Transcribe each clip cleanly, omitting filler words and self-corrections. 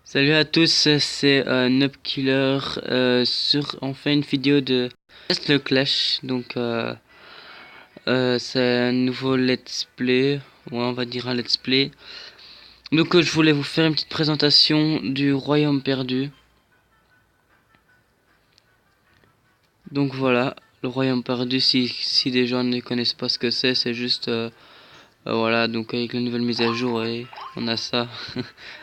Salut à tous, c'est Nubkiller. On fait une vidéo de Test le Clash. C'est un nouveau let's play. Ouais, on va dire un let's play. Je voulais vous faire une petite présentation du Royaume perdu. Donc voilà, le Royaume perdu, si des gens ne connaissent pas ce que c'est juste voilà, donc avec la nouvelle mise à jour, on a ça.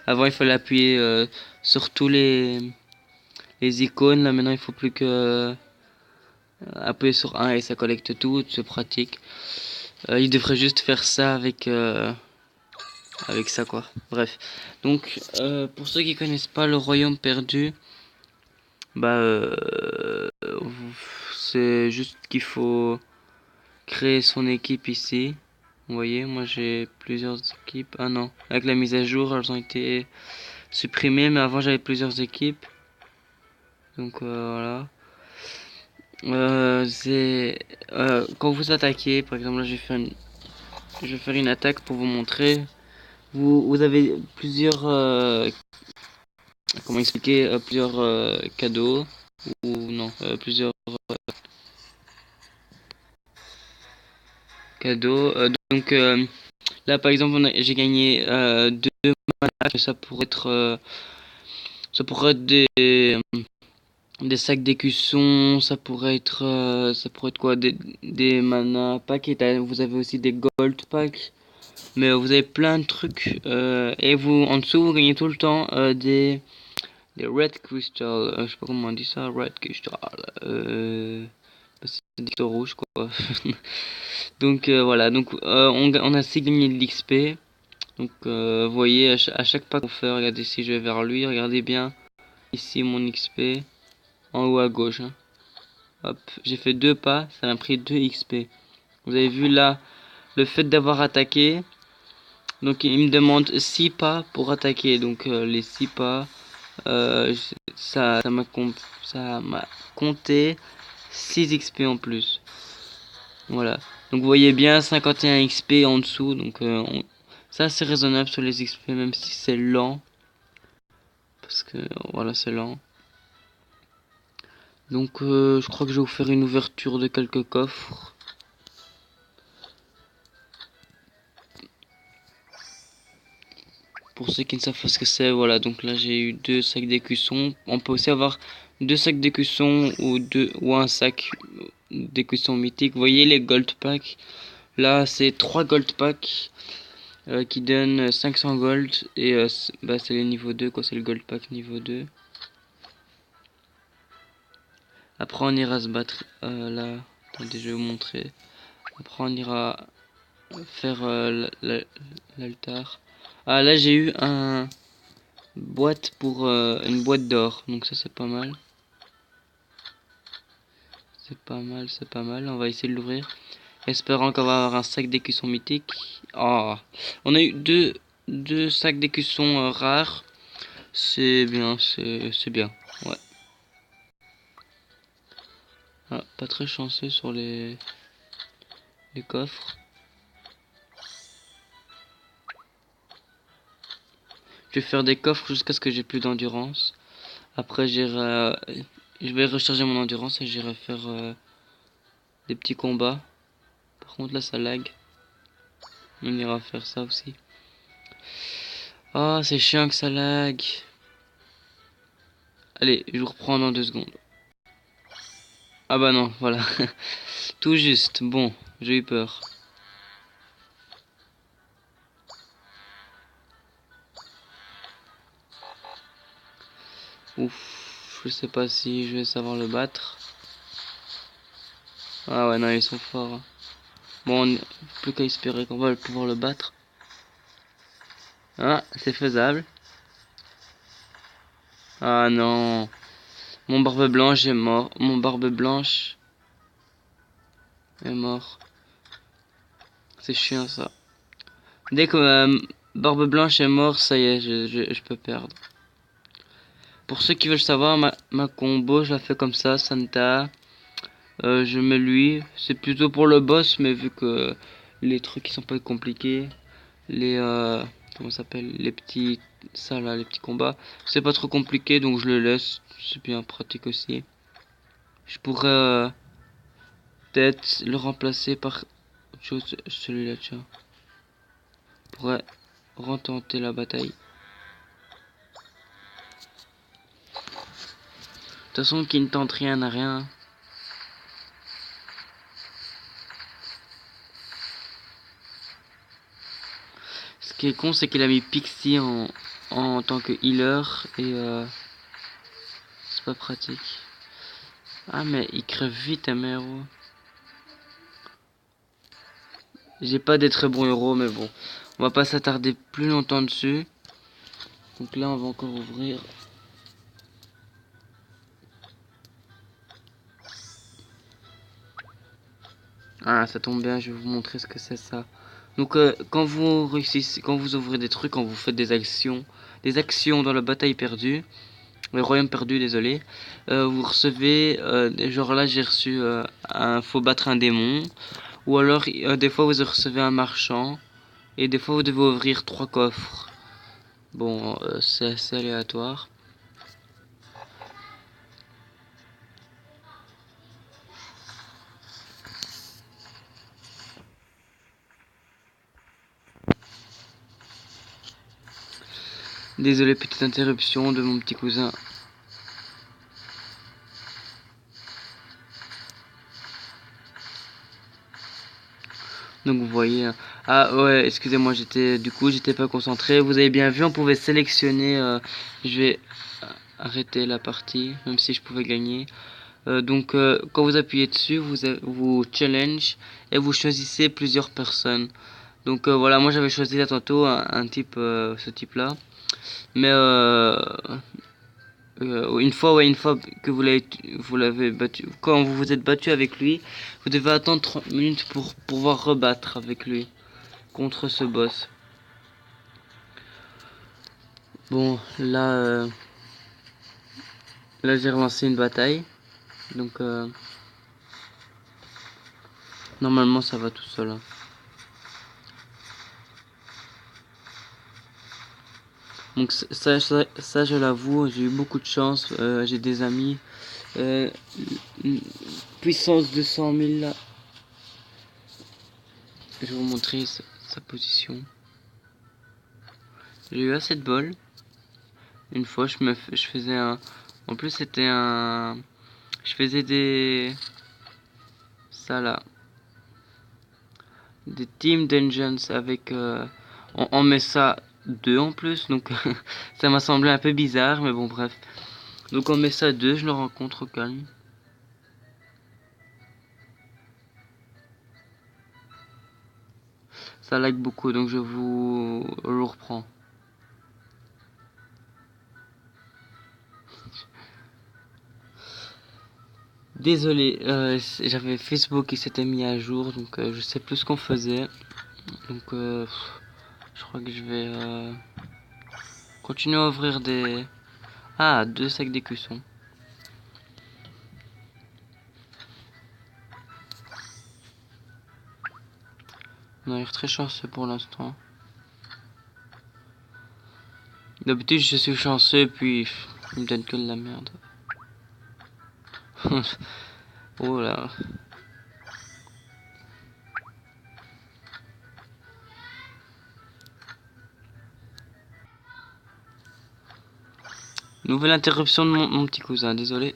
Avant il fallait appuyer sur tous les icônes. Là maintenant il faut plus que appuyer sur un et ça collecte tout, c'est pratique. Il devrait juste faire ça avec ça quoi. Bref. Pour ceux qui connaissent pas le Royaume perdu, bah c'est juste qu'il faut créer son équipe ici. Vous voyez, moi j'ai plusieurs équipes. Ah non, avec la mise à jour, elles ont été supprimées, mais avant j'avais plusieurs équipes. Voilà. Quand vous attaquez, par exemple là je vais faire une attaque pour vous montrer. Vous avez plusieurs comment expliquer plusieurs cadeaux ou non plusieurs cadeaux. Là par exemple j'ai gagné deux matchs. Ça pourrait être des sacs d'écusson, ça pourrait être quoi, des mana packs. Et vous avez aussi des gold packs. Mais vous avez plein de trucs et vous en dessous vous gagnez tout le temps des red crystal. Je sais pas comment on dit ça, red crystal. C'est des cristaux rouges quoi. Voilà, on a aussi gagné de l'XP. Vous voyez à chaque pas qu'on fait, regardez si je vais vers lui, regardez bien ici mon XP en haut à gauche. Hein. Hop, j'ai fait deux pas, ça m'a pris 2 XP. Vous avez vu là le fait d'avoir attaqué. Donc il me demande 6 pas pour attaquer. Les 6 pas, euh, ça m'a compté 6 XP en plus. Voilà. Donc vous voyez bien 51 XP en dessous. Ça c'est raisonnable sur les XP même si c'est lent. Parce que voilà c'est lent. Je crois que je vais vous faire une ouverture de quelques coffres. Pour ceux qui ne savent pas ce que c'est, voilà, donc là j'ai eu 2 sacs d'écusson. On peut aussi avoir 2 sacs d'écusson ou un sac d'écusson mythique. Vous voyez les gold packs. Là c'est 3 gold packs qui donnent 500 gold. C'est les niveau 2 quoi, c'est le gold pack niveau 2. Après on ira se battre là. Attendez, je vais vous montrer. Après on ira faire l'altar. Ah là j'ai eu une boîte d'or, donc ça c'est pas mal. C'est pas mal, c'est pas mal. On va essayer de l'ouvrir. Espérant qu'on va avoir un sac d'écusson mythique. Oh, on a eu deux sacs d'écusson rares. C'est bien, c'est bien. Ouais. Ah, pas très chanceux sur les coffres. Je vais faire des coffres jusqu'à ce que j'ai plus d'endurance. Après, je vais recharger mon endurance et j'irai faire des petits combats. Par contre, là, ça lag. On ira faire ça aussi. Ah, c'est chiant que ça lag. Allez, je vous reprends dans 2 secondes. Ah bah non, voilà. Tout juste. Bon, j'ai eu peur. Ouf, je sais pas si je vais savoir le battre. Ah ouais, non, ils sont forts. Hein. Bon, plus qu'à espérer qu'on va pouvoir le battre. Ah, c'est faisable. Ah non. Mon barbe blanche est mort. Mon barbe blanche est mort. C'est chiant ça. Dès que barbe blanche est mort, ça y est, je peux perdre. Pour ceux qui veulent savoir, ma combo, je la fais comme ça, Santa. Je mets lui. C'est plutôt pour le boss, mais vu que les trucs qui sont pas compliqués, les comment ça s'appelle, les petits, ça là, les petits combats. C'est pas trop compliqué, donc je le laisse. C'est bien pratique aussi. Je pourrais peut-être le remplacer par autre chose, celui-là, tiens. Je pourrais retenter la bataille. De toute façon, qui ne tente rien n'a rien. Ce qui est con, c'est qu'il a mis Pixie en tant que healer et c'est pas pratique. Ah, mais il crève vite, un héros. J'ai pas des très bons héros, mais bon. On va pas s'attarder plus longtemps dessus. Donc là, on va encore ouvrir. Ah, ça tombe bien, je vais vous montrer ce que c'est ça. Donc quand vous réussissez, quand vous ouvrez des trucs, quand vous faites des actions dans la bataille perdue, le royaume perdu, désolé, vous recevez, genre là j'ai reçu un faut battre un démon, ou alors des fois vous recevez un marchand, et des fois vous devez ouvrir 3 coffres. Bon, c'est assez aléatoire. Désolé, petite interruption de mon petit cousin. Donc vous voyez, ah ouais, excusez-moi, j'étais pas concentré. Vous avez bien vu, on pouvait sélectionner. Je vais arrêter la partie, même si je pouvais gagner. Donc quand vous appuyez dessus, vous challenge et vous choisissez plusieurs personnes. Donc voilà, moi j'avais choisi là tantôt un type, ce type-là. Mais une fois que vous l'avez battu, quand vous vous êtes battu avec lui, vous devez attendre 30 minutes pour pouvoir rebattre avec lui contre ce boss. Bon, là j'ai relancé une bataille, donc normalement ça va tout seul, hein. Donc ça je l'avoue, j'ai eu beaucoup de chance, j'ai des amis. Euh, Puissance 200 000 là. Je vais vous montrer sa position. J'ai eu assez de bol. Une fois je faisais un... En plus c'était un... Je faisais des... Ça là. Des team dungeons avec... On met ça 2 en plus, donc ça m'a semblé un peu bizarre, mais bon bref. Donc on met ça 2, je le rencontre au calme. Ça lag beaucoup, donc je vous le reprends. Désolé, j'avais Facebook qui s'était mis à jour, donc je sais plus ce qu'on faisait. Donc je crois que je vais continuer à ouvrir des... Ah, 2 sacs d'écussons. On a l'air très chanceux pour l'instant. D'habitude je suis chanceux, puis il me donne que de la merde. Oh là. Nouvelle interruption de mon petit cousin, désolé.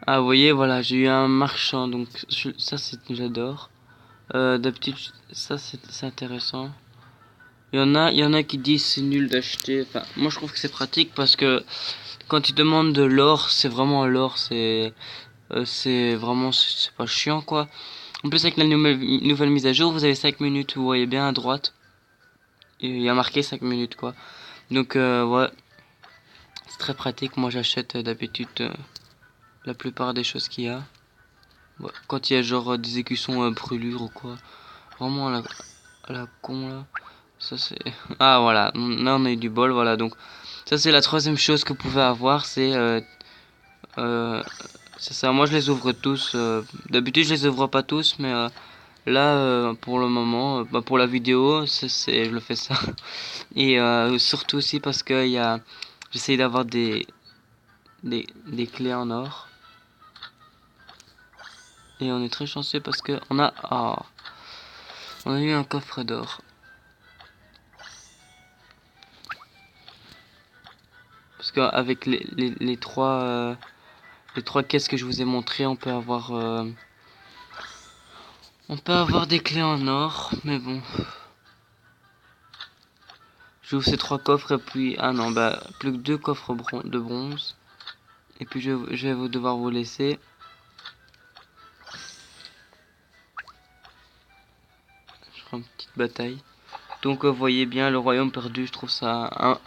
Ah, vous voyez, voilà, j'ai eu un marchand, donc ça j'adore. D'habitude, ça c'est intéressant. Il y en a qui disent c'est nul d'acheter. Enfin, moi je trouve que c'est pratique parce que quand ils demandent de l'or, c'est vraiment l'or, c'est vraiment, c'est pas chiant quoi. En plus avec la nouvelle mise à jour, vous avez 5 minutes, vous voyez bien à droite. Et il y a marqué 5 minutes quoi. Donc ouais, c'est très pratique. Moi j'achète d'habitude la plupart des choses qu'il y a. Ouais, quand il y a genre des écussons brûlures ou quoi. Vraiment à la con là. Ça c'est... Ah voilà, là on a eu du bol, voilà. Donc ça c'est la troisième chose que vous pouvez avoir, euh, c'est ça. Moi je les ouvre tous. D'habitude je les ouvre pas tous, mais là pour le moment, bah, pour la vidéo, je le fais ça. Et surtout aussi parce que j'essaye d'avoir des clés en or. Et on est très chanceux parce que on a eu un coffre d'or. Parce qu'avec les trois caisses que je vous ai montrées, on peut avoir des clés en or, mais bon. J'ouvre ces trois coffres et puis... Ah non, bah plus que deux coffres de bronze. Et puis je vais devoir vous laisser. Je ferai une petite bataille. Donc vous voyez bien, le royaume perdu, je trouve ça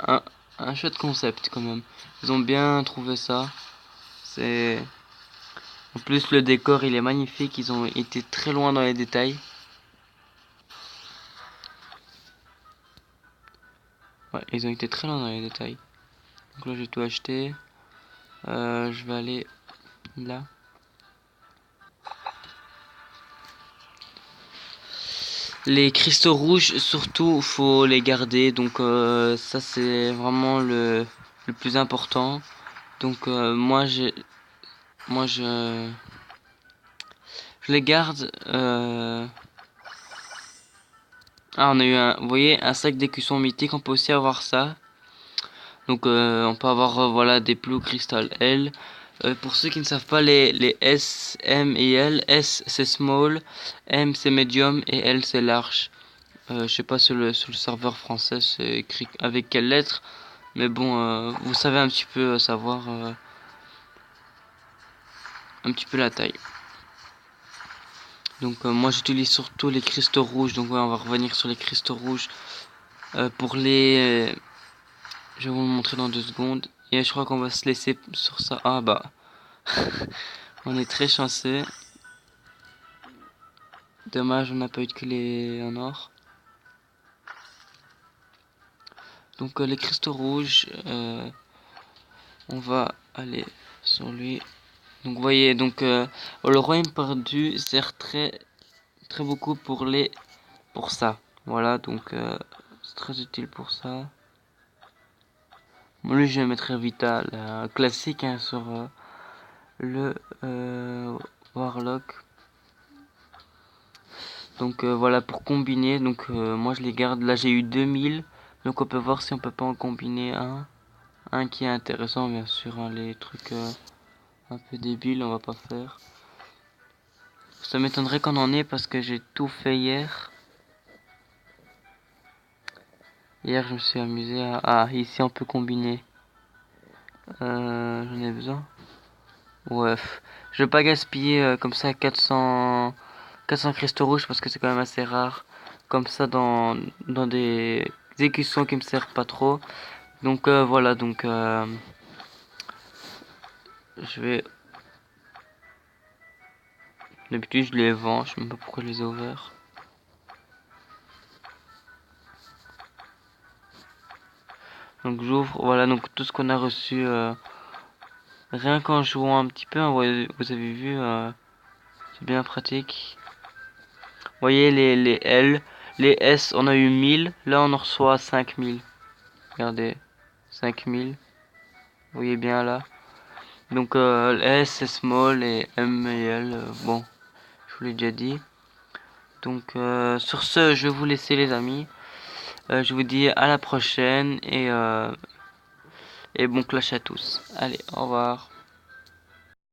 un chouette concept quand même. Ils ont bien trouvé ça. C'est... En plus le décor il est magnifique, ils ont été très loin dans les détails. Ouais, ils ont été très loin dans les détails. Donc là j'ai tout acheté. Je vais aller là. Les cristaux rouges, surtout, faut les garder. Donc ça c'est vraiment le plus important. Donc moi je les garde. Ah, on a eu vous voyez, un sac d'écusson mythique. On peut aussi avoir ça. Donc on peut avoir voilà des Blue Crystal L. Pour ceux qui ne savent pas les S, M et L, S c'est small, M c'est medium et L c'est large. Je sais pas sur le serveur français c'est écrit avec quelle lettre, mais bon vous savez un petit peu savoir un petit peu la taille. Donc moi j'utilise surtout les cristaux rouges, donc ouais, on va revenir sur les cristaux rouges pour les je vais vous le montrer dans 2 secondes. Et je crois qu'on va se laisser sur ça. Ah bah on est très chanceux. Dommage, on n'a pas eu de clé en or. Donc les cristaux rouges, on va aller sur lui. Donc vous voyez, donc le royaume perdu sert très beaucoup pour ça. Voilà, donc c'est très utile pour ça. Moi, lui, je vais mettre vital classique hein, sur le Warlock. Donc voilà pour combiner. Donc moi je les garde. Là j'ai eu 2000. Donc on peut voir si on peut pas en combiner un qui est intéressant bien sûr. Hein, les trucs un peu débiles on va pas faire. Ça m'étonnerait qu'on en ait parce que j'ai tout fait hier. Hier je me suis amusé à... Ah ici on peut combiner. J'en ai besoin. Ouais. Je vais pas gaspiller comme ça 400 cristaux rouges parce que c'est quand même assez rare. Comme ça dans des écussons qui me servent pas trop. Donc voilà, donc je vais... D'habitude je les vends, je sais même pas pourquoi je les ai ouverts. Donc j'ouvre, voilà, donc tout ce qu'on a reçu, rien qu'en jouant un petit peu, hein, vous avez vu, c'est bien pratique. Vous voyez les L, les S, on a eu 1000, là on en reçoit 5000. Regardez, 5000, vous voyez bien là. Donc S c'est small et M et L, bon, je vous l'ai déjà dit. Donc sur ce, je vais vous laisser les amis. Je vous dis à la prochaine et bon clash à tous. Allez, au revoir.